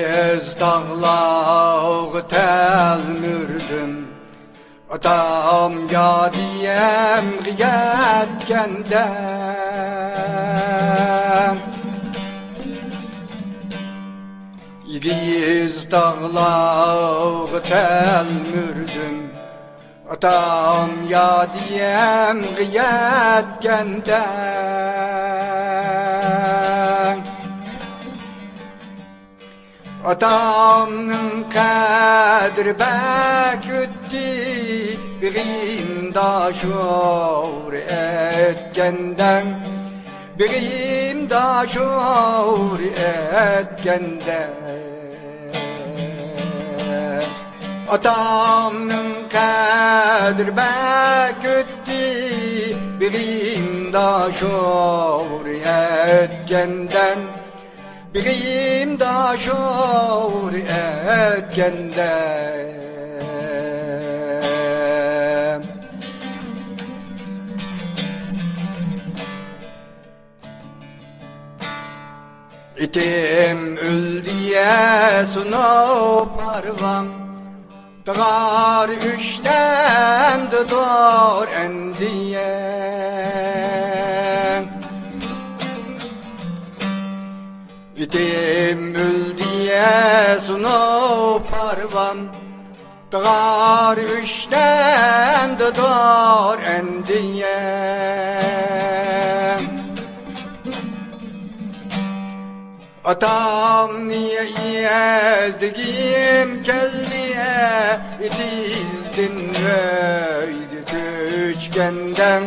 İdiz dağlağı telmürdüm Atam ya diyem giyetkende İdiz dağlağı telmürdüm Atam ya diyem giyetkende Atamın kadir bek ötti Birim da şuur etkenden Birim da şuur etkenden Atamın kadir bek ötti Birim da şuur etkenden Birim da şuur etkende İtim ül diye sunup arvam Dağar üçlemde doğar endiye İtim ül diye sunup arvam Dağar üçlemde doğar endiye Atam niye ezdigim kelliye İtizdin öydi küçkenden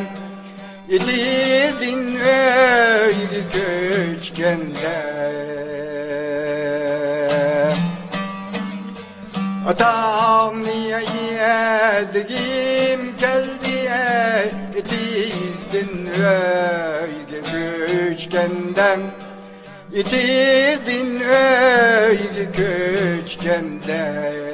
İtizdin öydi küçkenden Atam niye ezdigim kelliye İtizdin öydi küçkenden İtizdin öydi küçkenden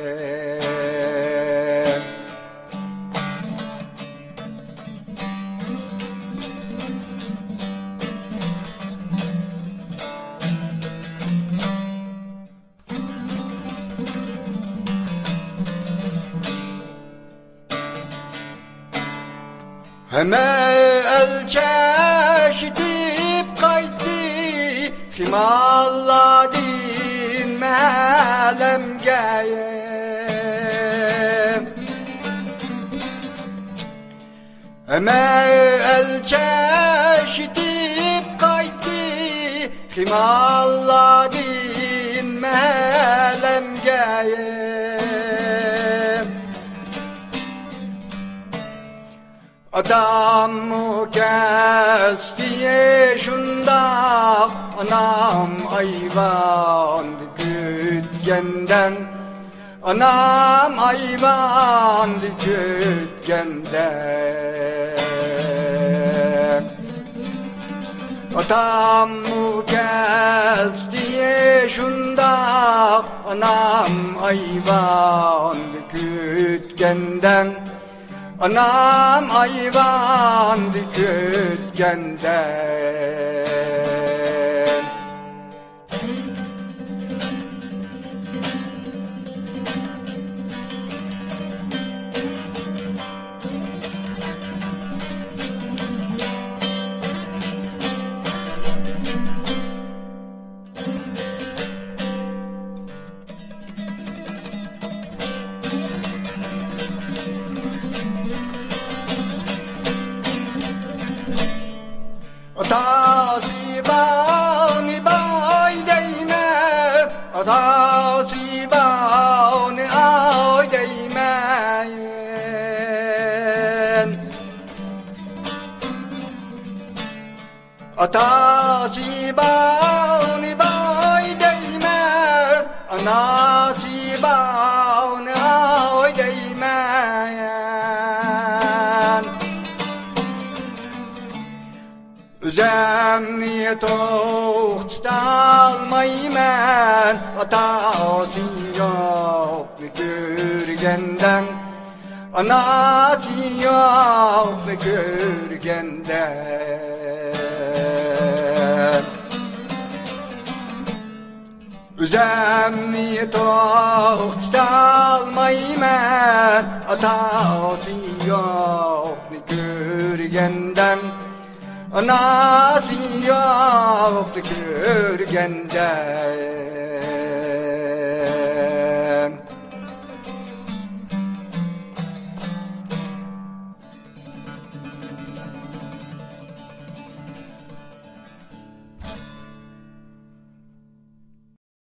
Heme el çeşitip kaydı Himalladin melemgeye Heme el çeşitip kaydı Himalladin melemgeye Adamı kestiye şunda Anam ayvandı kütkenden Anam ayvandı kütkenden Adamı kestiye şunda Anam ayvandı kütkenden Anam ayvandı kütkenden Atazibani bay değme Atazibani ay değmeyin Atazibani bay değme Anasibani ay değmeyin Üzemni tohtalmaymen Atası yok kürgenden Anası yok kürgenden Üzemni to'xtatolmayman, atası yo'qni ko'rgandan, anasi yo'qni ko'rgandan.